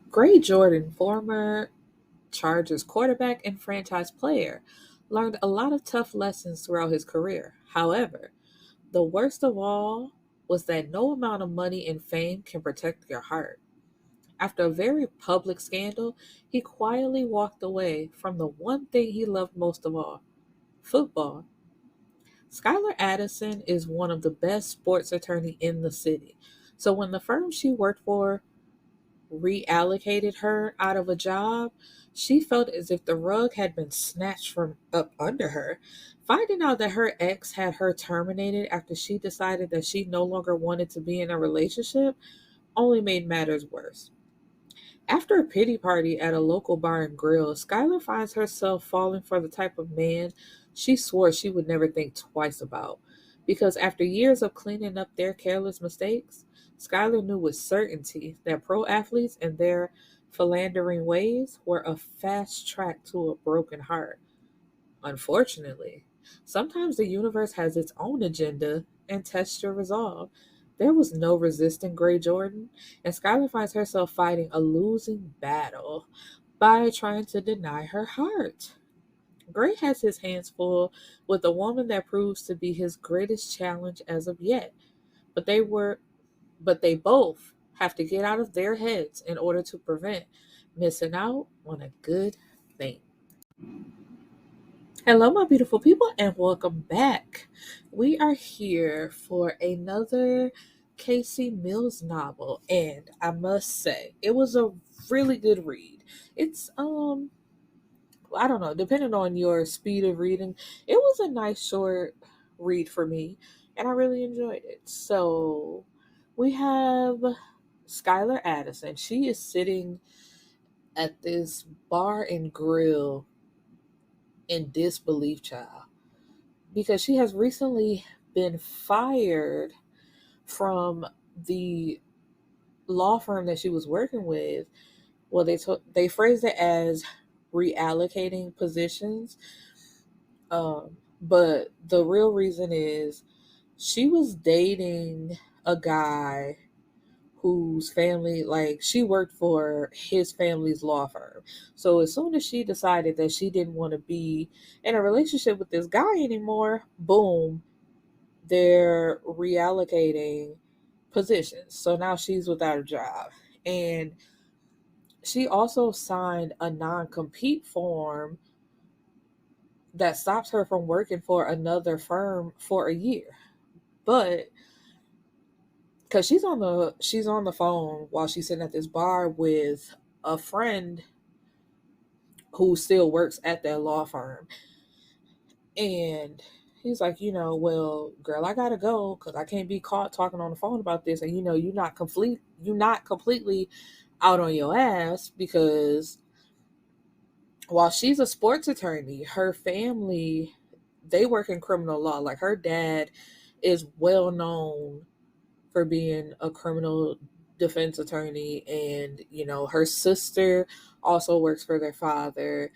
Gray Jordan, former Chargers quarterback and franchise player, learned a lot of tough lessons throughout his career. However, the worst of all was that no amount of money and fame can protect your heart. After a very public scandal, he quietly walked away from the one thing he loved most of all: football. Skylar Addison is one of the best sports attorney in the city. So when the firm she worked for reallocated her out of a job, she felt as if the rug had been snatched from up under her. Finding out that her ex had her terminated after she decided that she no longer wanted to be in a relationship only made matters worse. After a pity party at a local bar and grill, Skylar finds herself falling for the type of man she swore she would never think twice about. Because after years of cleaning up their careless mistakes, Skylar knew with certainty that pro athletes and their philandering ways were a fast track to a broken heart. Unfortunately, sometimes the universe has its own agenda and tests your resolve. There was no resisting Gray Jordan, and Skylar finds herself fighting a losing battle by trying to deny her heart. Gray has his hands full with a woman that proves to be his greatest challenge as of yet, but they both have to get out of their heads in order to prevent missing out on a good thing. Hello, my beautiful people, and welcome back. We are here for another Casey Mills novel, and I must say, it was a really good read. It's I don't know, depending on your speed of reading, it was a nice short read for me, and I really enjoyed it. So, we have Skylar Addison. She is sitting at this bar and grill in disbelief, child, because she has recently been fired from the law firm that she was working with. Well, they phrased it as reallocating positions, but the real reason is she was dating a guy whose family, like, she worked for his family's law firm. So as soon as she decided that she didn't want to be in a relationship with this guy anymore, boom, they're reallocating positions. So now she's without a job. And she also signed a non compete form that stops her from working for another firm for a year. But because she's on the phone while she's sitting at this bar with a friend who still works at that law firm. And he's like, well, girl, I gotta go because I can't be caught talking on the phone about this. And you're not completely out on your ass, because while she's a sports attorney, her family, they work in criminal law. Like, her dad is well known for being a criminal defense attorney, and her sister also works for their father.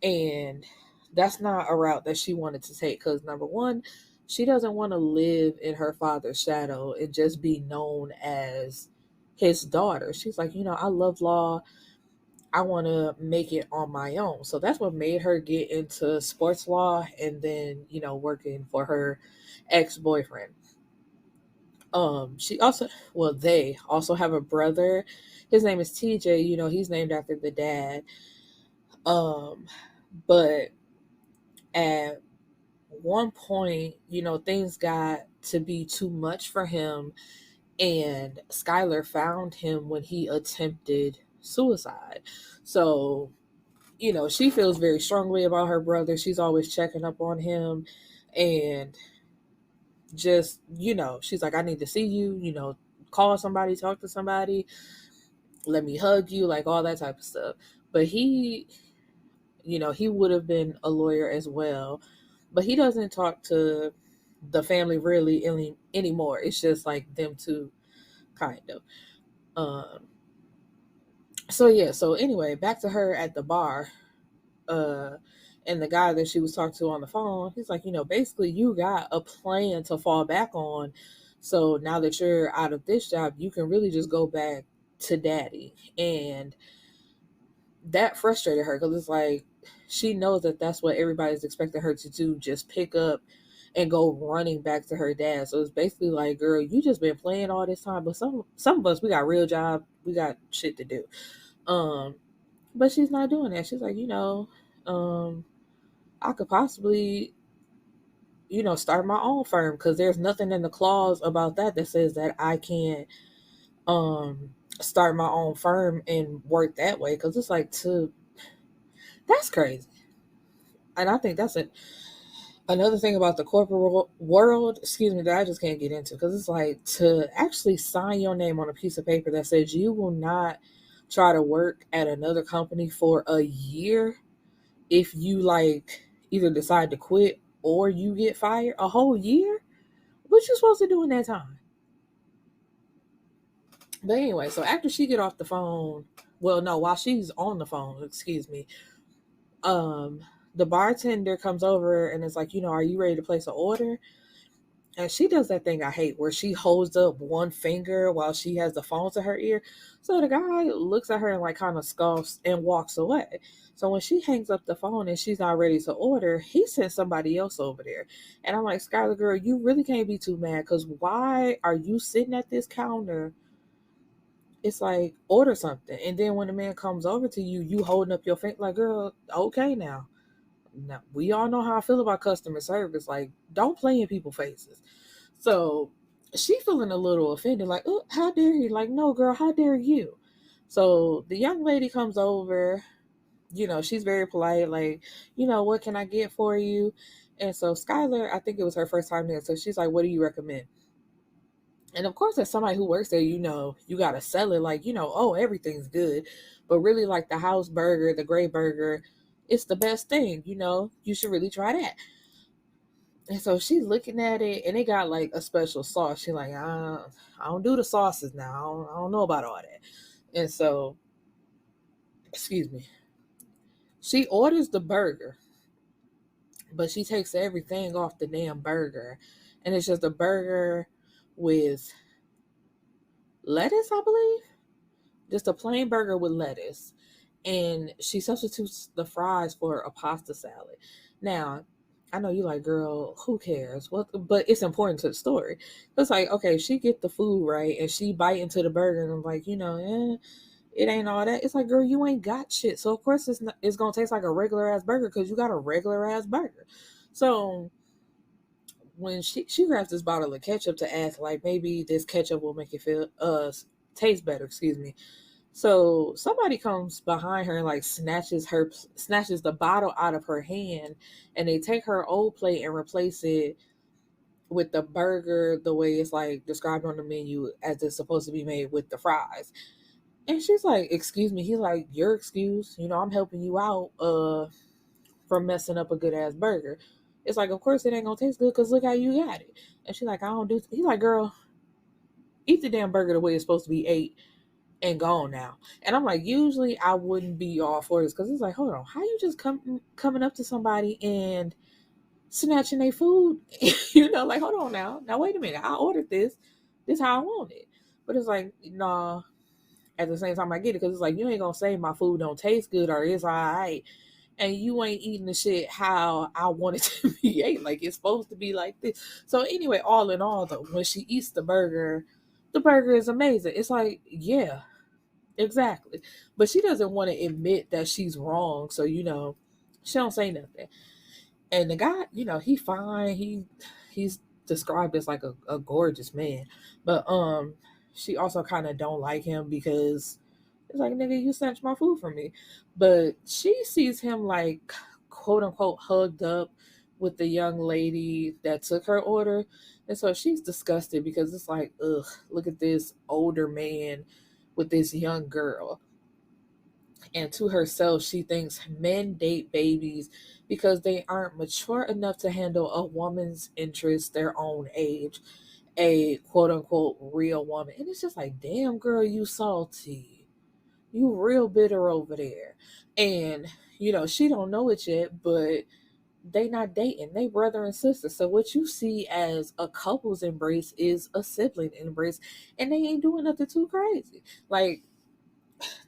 And that's not a route that she wanted to take, because number one, she doesn't want to live in her father's shadow and just be known as his daughter. She's like, I love law, I want to make it on my own. So that's what made her get into sports law, and then working for her ex-boyfriend. She also, well, they also have a brother. His name is TJ. He's named after the dad. Um, but at one point, things got to be too much for him, and Skylar found him when he attempted suicide. So, she feels very strongly about her brother. She's always checking up on him, and just, she's like, I need to see you, call somebody, talk to somebody, let me hug you, like all that type of stuff. But he would have been a lawyer as well, but he doesn't talk to the family really anymore. It's just like them two, kind of. Um, so yeah, so anyway, back to her at the bar. Uh, and the guy that she was talking to on the phone, he's like, basically you got a plan to fall back on. So now that you're out of this job, you can really just go back to daddy. And that frustrated her because it's like she knows that that's what everybody's expecting her to do, just pick up and go running back to her dad. So it's basically like, girl, you just been playing all this time, but some of us, we got real job, we got shit to do. um but she's not doing that. She's like, um I could possibly, start my own firm, because there's nothing in the clause about that says that I can't um start my own firm and work that way, because it's like, to that's crazy. And I think that's another thing about the corporate world, excuse me, that I just can't get into, because it's like, to actually sign your name on a piece of paper that says you will not try to work at another company for a year if you like either decide to quit or you get fired. A whole year? What you supposed to do in that time? But anyway, so after she get off the phone, well, no, while she's on the phone, excuse me, um, the bartender comes over and is like, are you ready to place an order? And she does that thing I hate, where she holds up one finger while she has the phone to her ear. So the guy looks at her and like kind of scoffs and walks away. So when she hangs up the phone and she's not ready to order, he sends somebody else over there. And I'm like, Skylar, girl, you really can't be too mad, because why are you sitting at this counter? It's like, order something. And then when the man comes over to you, you holding up your finger like, girl, okay now. Now, we all know how I feel about customer service. Like, don't play in people's faces. So she feeling a little offended, like, oh, how dare you? Like, no, girl, how dare you? So the young lady comes over, she's very polite, like, what can I get for you? And so Skylar, I think it was her first time there. So she's like, what do you recommend? And of course, as somebody who works there, you got to sell it like, oh, everything's good. But really, like the house burger, the gray burger, it's the best thing, you should really try that. And so she's looking at it, and it got like a special sauce. She's like, I don't do the sauces now. I don't know about all that. And so, excuse me, she orders the burger, but she takes everything off the damn burger. And it's just a burger with lettuce, I believe. Just a plain burger with lettuce. And she substitutes the fries for a pasta salad. Now, I know you like, girl, who cares? What? But it's important to the story. It's like, okay, she get the food right and she bite into the burger, and I'm like, it ain't all that. It's like, girl, you ain't got shit. So of course it's gonna taste like a regular ass burger, because you got a regular ass burger. So when she grabs this bottle of ketchup to ask, like, maybe this ketchup will make it feel taste better, excuse me. So somebody comes behind her and like snatches the bottle out of her hand, and they take her old plate and replace it with the burger the way it's like described on the menu as it's supposed to be made, with the fries. And she's like, excuse me. He's like, your excuse, I'm helping you out from messing up a good ass burger. It's like, of course it ain't gonna taste good, because look how you got it. And she's like, I don't do. He's like, girl, eat the damn burger the way it's supposed to be ate and gone now. And I'm like, usually I wouldn't be all for this, because it's like, hold on, how you just coming up to somebody and snatching their food? Like, hold on now wait a minute, I ordered this how I want it. But it's like, nah. At the same time, I get it, because it's like, you ain't gonna say my food don't taste good or it's all right, and you ain't eating the shit how I want it to be ate. Like, it's supposed to be like this. So anyway, all in all, though, when she eats the burger is amazing. It's like, yeah, exactly. But she doesn't want to admit that she's wrong. So, she don't say nothing. And the guy, he fine. He's described as like a gorgeous man. But she also kind of don't like him, because it's like, nigga, you snatched my food from me. But she sees him like, quote unquote, hugged up with the young lady that took her order. And so she's disgusted, because it's like, ugh, look at this older man with this young girl. And to herself, she thinks men date babies because they aren't mature enough to handle a woman's interests their own age, a quote unquote real woman. And it's just like, damn, girl, you salty. You real bitter over there. And, she don't know it yet, but they not dating. They brother and sister. So what you see as a couple's embrace is a sibling embrace. And they ain't doing nothing too crazy. Like,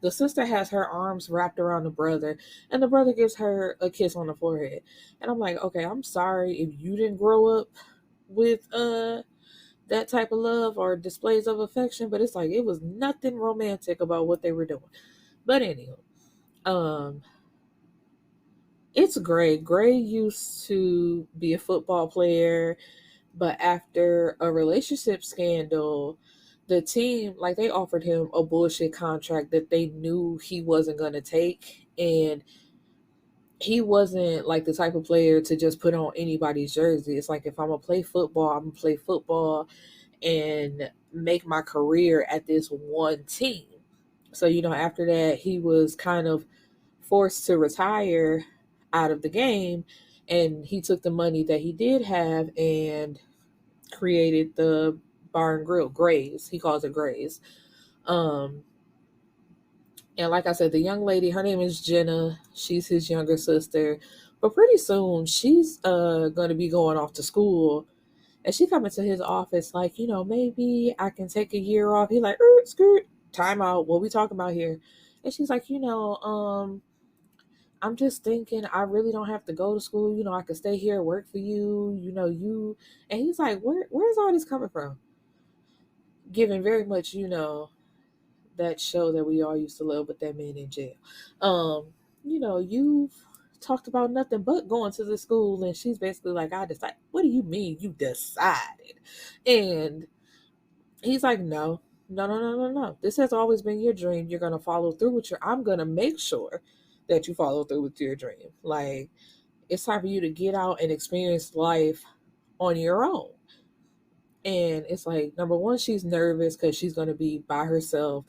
the sister has her arms wrapped around the brother, and the brother gives her a kiss on the forehead. And I'm like, okay, I'm sorry if you didn't grow up with that type of love or displays of affection, but it's like it was nothing romantic about what they were doing. But anyway, um, it's Gray. Gray used to be a football player, but after a relationship scandal, the team, like, they offered him a bullshit contract that they knew he wasn't going to take. And he wasn't like the type of player to just put on anybody's jersey. It's like, if I'm going to play football, I'm going to play football and make my career at this one team. So, after that, he was kind of forced to retire out of the game, and he took the money that he did have and created the bar and grill, Grays. He calls it Grays. Um, and like I said, the young lady, her name is Jenna. She's his younger sister. But pretty soon, she's going to be going off to school. And she come into his office like, maybe I can take a year off. He like, skirt, time out. What we talking about here? And she's like, I'm just thinking I really don't have to go to school. I could stay here, work for you, you. And he's like, where's all this coming from? Given very much, that show that we all used to love with that man in jail. You've talked about nothing but going to the school. And she's basically like, I decide. What do you mean you decided? And he's like, no, no, no, no, no, no. This has always been your dream. You're going to follow through with I'm going to make sure that you follow through with your dream. Like, it's time for you to get out and experience life on your own. And it's like, number one, she's nervous because she's going to be by herself.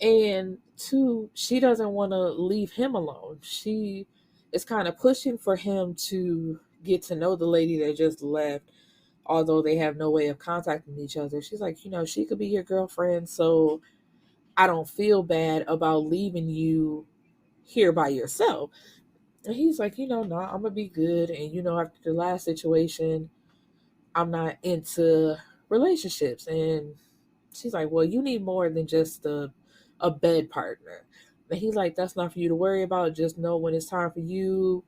And two, she doesn't want to leave him alone. She is kind of pushing for him to get to know the lady that just left, although they have no way of contacting each other. She's like, she could be your girlfriend, so I don't feel bad about leaving you here by yourself. And he's like, no, I'm going to be good. And, after the last situation, I'm not into relationships. And she's like, well, you need more than just a bed partner. And he's like, that's not for you to worry about. Just know when it's time for you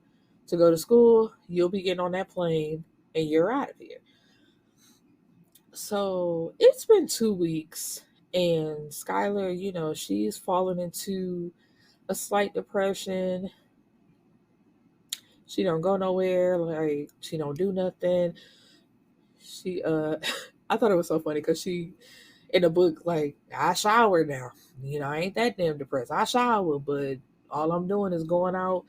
to go to school, you'll be getting on that plane and you're out of here. So it's been 2 weeks, and Skylar, she's fallen into a slight depression. She don't go nowhere. Like, she don't do nothing. She I thought it was so funny because she in the book, like, I shower now. I ain't that damn depressed. I shower, but all I'm doing is going out,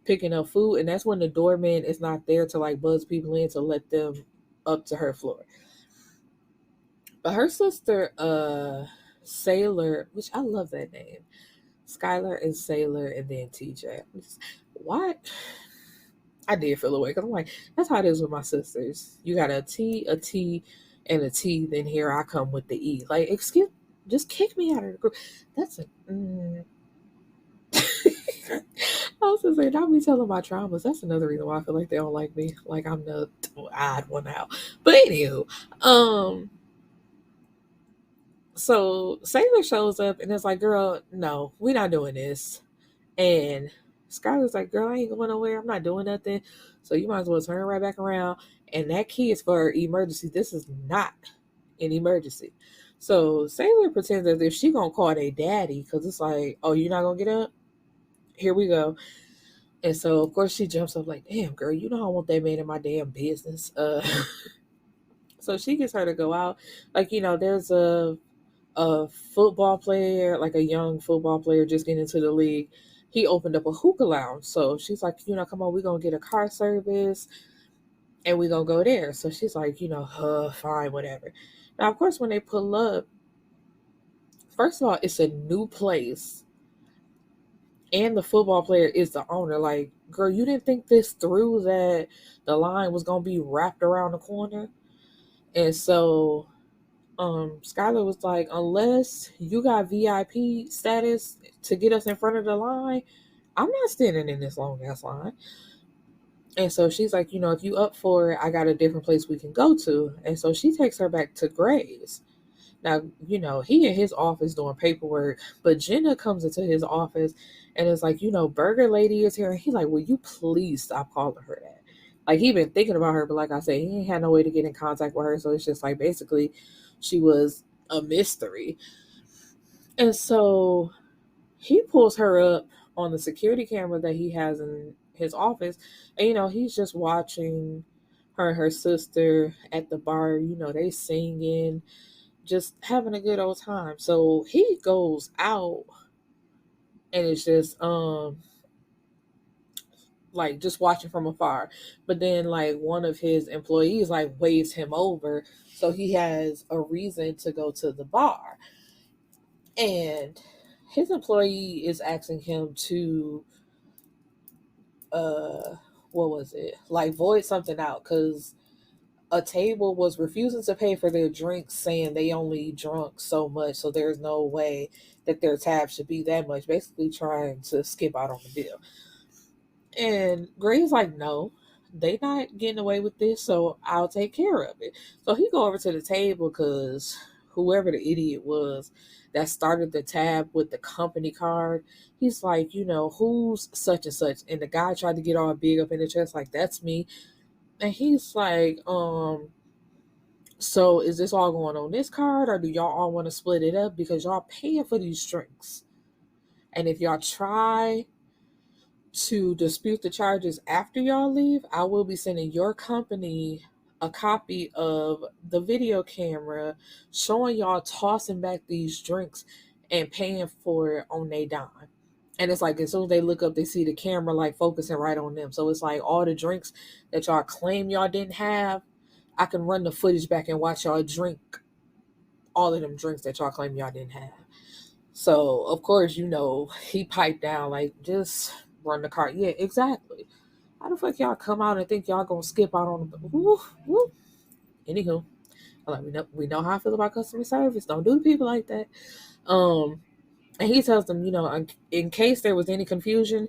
picking up food, and that's when the doorman is not there to like buzz people in to let them up to her floor. But her sister, Sailor, which I love that name, Skylar and Sailor, and then TJ. What? I did feel away because I'm like, that's how it is with my sisters. You got a T, and a T. Then here I come with the E. Like, just kick me out of the group. That's a. I was gonna say, not me telling my traumas. That's another reason why I feel like they don't like me. Like, I'm the odd one out. But anywho, so Sailor shows up and it's like, girl, no, we're not doing this. And Skylar's like, girl, I ain't going nowhere. I'm not doing nothing. So you might as well turn right back around. And that key is for emergency. This is not an emergency. So Sailor pretends as if she gonna call their daddy because it's like, oh, you're not gonna get up? Here we go. And so of course she jumps up like, damn, girl, you know I want that man in my damn business. So she gets her to go out. Like, there's a football player, like a young football player just getting into the league. He opened up a hookah lounge. So she's like, come on, we're going to get a car service and we're going to go there. So she's like, fine, whatever. Now, of course, when they pull up, first of all, it's a new place. And the football player is the owner. Like, girl, you didn't think this through, that the line was going to be wrapped around the corner? And so Skylar was like, unless you got VIP status to get us in front of the line, I'm not standing in this long ass line. And so she's like, if you up for it, I got a different place we can go to. And so she takes her back to Gray's. Now, he in his office doing paperwork, but Jenna comes into his office and is like, Burger Lady is here. And he's like, will you please stop calling her that? Like, he been thinking about her, but like I said, he ain't had no way to get in contact with her. So it's just like, basically, she was a mystery. And so he pulls her up on the security camera that he has in his office. And, he's just watching her and her sister at the bar. They singing, just having a good old time. So he goes out and it's just like just watching from afar. But then like one of his employees like waves him over, so he has a reason to go to the bar. And his employee is asking him to uh what was it? Like void something out cuz a table was refusing to pay for their drinks, saying they only drunk so much, so there's no way that their tab should be that much, basically trying to skip out on the bill. And Gray's like, no, they not getting away with this, so I'll take care of it. So he go over to the table because whoever the idiot was that started the tab with the company card, he's like, who's such and such? And the guy tried to get all big up in the chest, like, that's me. And he's like, so is this all going on this card, or do y'all all want to split it up because y'all paying for these drinks? And if y'all try to dispute the charges after y'all leave, I will be sending your company a copy of the video camera showing y'all tossing back these drinks and paying for it on their dime. And it's like as soon as they look up, they see the camera like focusing right on them. So it's like all the drinks that y'all claim y'all didn't have, I can run the footage back and watch y'all drink all of them drinks that y'all claim y'all didn't have. So of course, he piped down like, just run the car. Yeah, exactly. How the fuck y'all come out and think y'all gonna skip out on the woo, woo. Anywho, like we know how I feel about customer service. Don't do to people like that. Um, and he tells them, in case there was any confusion,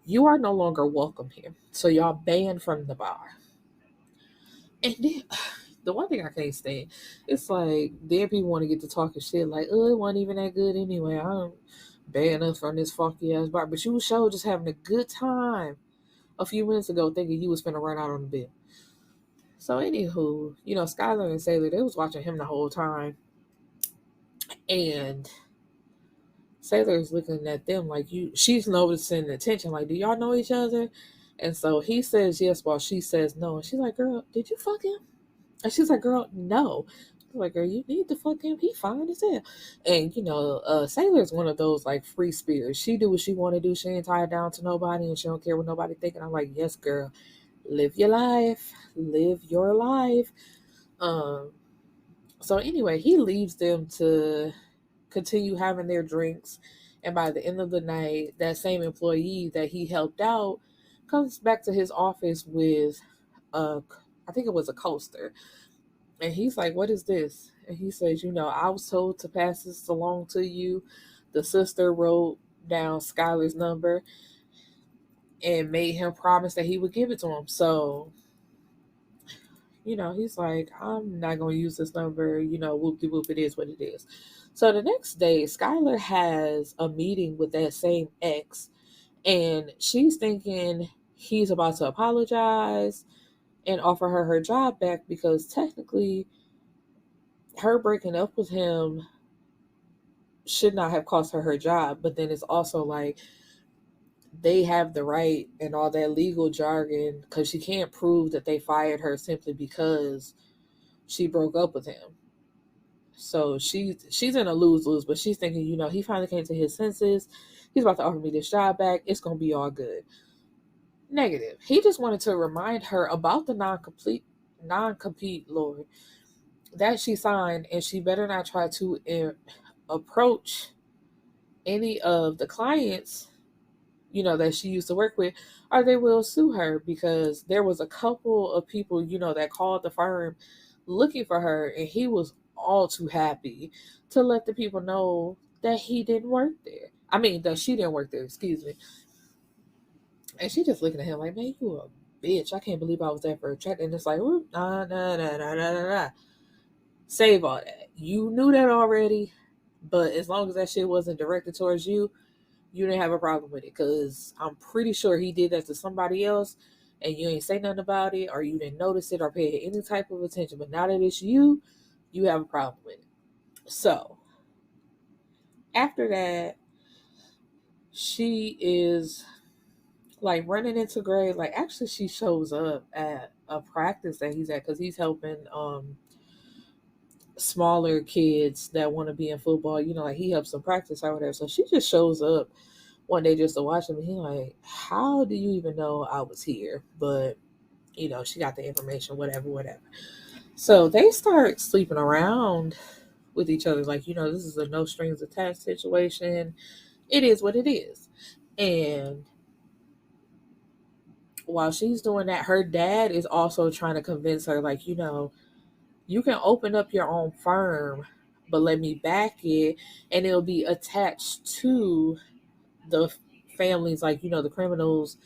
you are no longer welcome here. So y'all banned from the bar. And then the one thing I can't stand, it's like then people want to get to talking shit like, oh, it wasn't even that good anyway. I don't ban us from this funky ass bar. But you was sure just having a good time a few minutes ago thinking you was finna run out on the bill. So anywho, Skylar and Sailor, they was watching him the whole time. And Sailor's looking at them like she's noticing the attention, like, do y'all know each other? And so he says yes while she says no. And she's like, girl, did you fuck him? And she's like, girl, no. I'm like, girl, you need to fuck him. He fine as hell. And, Sailor's one of those, like, free spirits. She do what she want to do. She ain't tied down to nobody, and she don't care what nobody thinking. I'm like, yes, girl. Live your life. Live your life. Um. So, anyway, he leaves them to continue having their drinks. And by the end of the night, that same employee that he helped out comes back to his office with I think it was a coaster. And he's like, what is this? And he says, I was told to pass this along to you. The sister wrote down Skylar's number and made him promise that he would give it to him. So, he's like, I'm not going to use this number. Whoop de whoop, it is what it is. So the next day, Skylar has a meeting with that same ex, and she's thinking he's about to apologize and offer her job back because technically her breaking up with him should not have cost her job. But then it's also like they have the right and all that legal jargon because she can't prove that they fired her simply because she broke up with him. So she's in a lose-lose, but she's thinking, he finally came to his senses. He's about to offer me this job back. It's gonna be all good. Negative. He just wanted to remind her about the non-compete, Lord, that she signed, and she better not try to approach any of the clients, that she used to work with, or they will sue her because there was a couple of people, that called the firm looking for her, and he was all too happy to let the people know that he didn't work there. I mean, that she didn't work there, excuse me. And she just looking at him like, man, you a bitch. I can't believe I was that for a check. And it's like, nah, nah, nah, nah, nah, nah, nah. Save all that. You knew that already, but as long as that shit wasn't directed towards you, you didn't have a problem with it. Because I'm pretty sure he did that to somebody else and you ain't say nothing about it or you didn't notice it or pay any type of attention. But now that it's you, you have a problem with it. So after that, she is like running into grade. Like actually, she shows up at a practice that he's at because he's helping smaller kids that want to be in football. You know, like he helps them practice or whatever. So she just shows up one day just to watch him. And he's like, "How do you even know I was here?" But you know, she got the information. Whatever, whatever. So they start sleeping around with each other. Like, you know, this is a no strings attached situation. It is what it is. And while she's doing that, her dad is also trying to convince her, like, you know, you can open up your own firm, but let me back it, and it'll be attached to the families, like, you know, the criminals,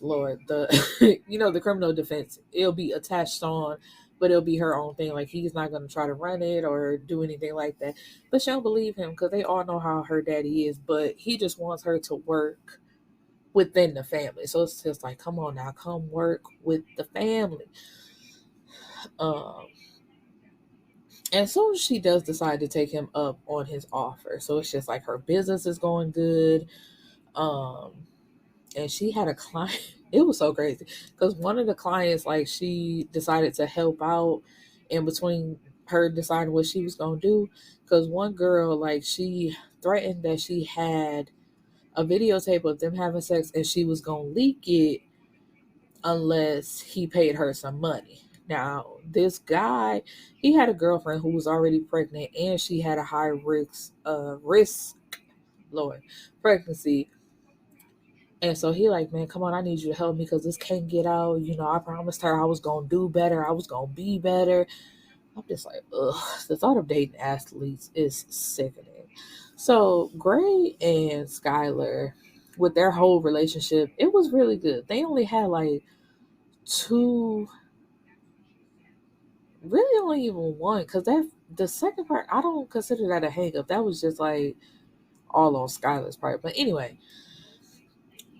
Lord, the you know, the criminal defense. It'll be attached on, but it'll be her own thing. Like he's not gonna try to run it or do anything like that. But she don't believe him because they all know how her daddy is. But he just wants her to work within the family. So it's just like, come on now, come work with the family. Um, and so she does decide to take him up on his offer. So it's just like her business is going good. Um, and she had a client. It was so crazy because one of the clients, like, she decided to help out in between her deciding what she was gonna do. Because one girl, like, she threatened that she had a videotape of them having sex and she was gonna leak it unless he paid her some money. Now, this guy, he had a girlfriend who was already pregnant and she had a high risk, Lord, pregnancy. And so he like, man, come on, I need you to help me because this can't get out. You know, I promised her I was gonna do better. I was gonna be better. I'm just like, ugh. The thought of dating athletes is sickening. So Gray and Skylar, with their whole relationship, it was really good. They only had like two, really only even one, because that the second part, I don't consider that a hang up. That was just like all on Skylar's part. But anyway,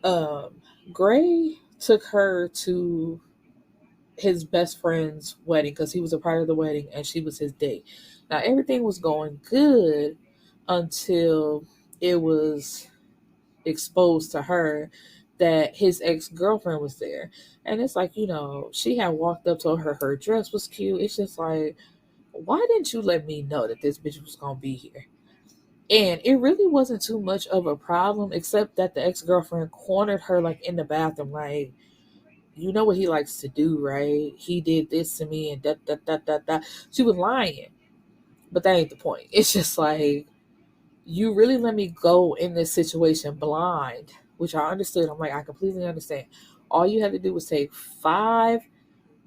um, Gray took her to his best friend's wedding because he was a part of the wedding and she was his date. Now everything was going good until it was exposed to her that his ex-girlfriend was there. And it's like, you know, she had walked up to her, her dress was cute. It's just like, why didn't you let me know that this bitch was gonna be here? And it really wasn't too much of a problem, except that the ex-girlfriend cornered her like in the bathroom, like, you know what he likes to do, right? He did this to me and da. She was lying, but that ain't the point. It's just like, you really let me go in this situation blind, which I understood. I'm like, I completely understand. All you had to do was take 5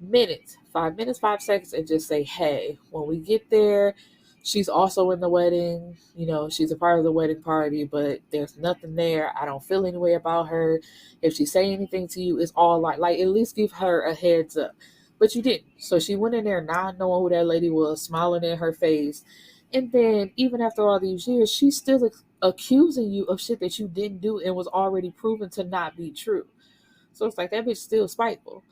minutes, 5 seconds, and just say, hey, when we get there, she's also in the wedding. You know, she's a part of the wedding party, but there's nothing there. I don't feel any way about her. If she say anything to you, it's all like at least give her a heads up. But you didn't. So she went in there not knowing who that lady was, smiling in her face. And then even after all these years, she's still accusing you of shit that you didn't do and was already proven to not be true. So it's like that bitch still spiteful.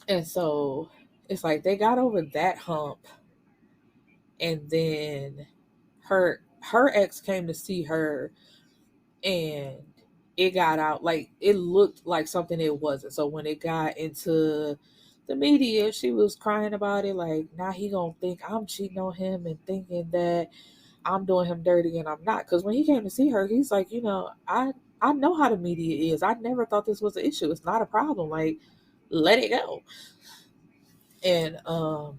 And so it's like they got over that hump, and then her ex came to see her, and it got out, like it looked like something it wasn't. So when it got into the media, she was crying about it, like, now he gonna think I'm cheating on him and thinking that I'm doing him dirty, and I'm not. Because when he came to see her, he's like, you know, I know how the media is. I never thought this was an issue. It's not a problem. Like, let it go. And oh,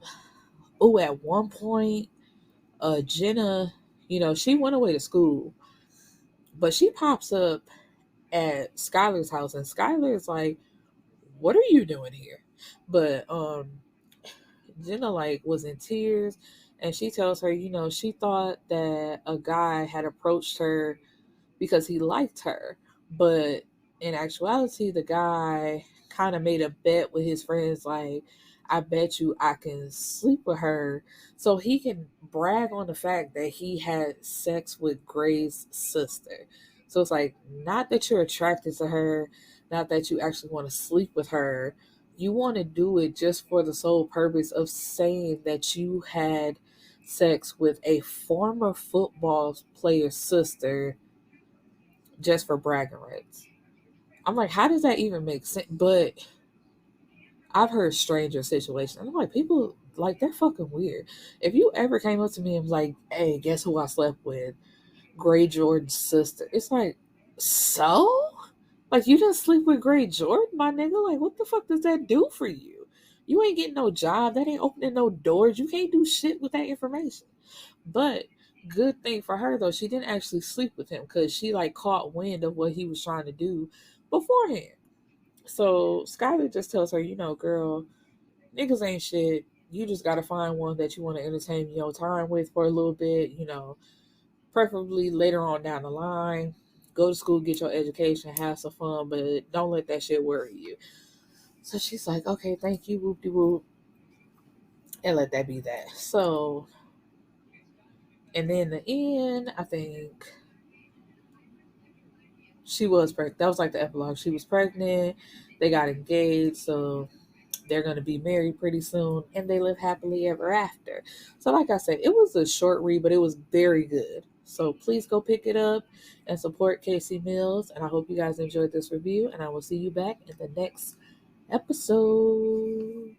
at one point, Jenna, you know, she went away to school, but she pops up at Skylar's house, and Skylar is like, "What are you doing here?" But Jenna like was in tears, and she tells her, you know, she thought that a guy had approached her because he liked her, but in actuality, the guy kind of made a bet with his friends, like, I bet you I can sleep with her. So he can brag on the fact that he had sex with Gray's sister. So it's like, not that you're attracted to her, not that you actually want to sleep with her. You want to do it just for the sole purpose of saying that you had sex with a former football player's sister just for bragging rights. I'm like, how does that even make sense? But I've heard stranger situations. I'm like, people, like, they're fucking weird. If you ever came up to me and was like, hey, guess who I slept with? Gray Jordan's sister. It's like, so? Like, you didn't sleep with Gray Jordan, my nigga? Like, what the fuck does that do for you? You ain't getting no job. That ain't opening no doors. You can't do shit with that information. But good thing for her, though, she didn't actually sleep with him because she, like, caught wind of what he was trying to do beforehand. So Skylar just tells her, girl, niggas ain't shit. You just gotta find one that you want to entertain your time with for a little bit, preferably later on down the line. Go to school, get your education, have some fun, but don't let that shit worry you. So she's like, okay, thank you, whoop de whoop, and let that be that. So, and then the end, I think she was pregnant. That was like the epilogue. She was pregnant. They got engaged, so they're going to be married pretty soon, and they live happily ever after. So, like I said, it was a short read, but it was very good. So please go pick it up and support Casey Mills. And I hope you guys enjoyed this review, and I will see you back in the next episode.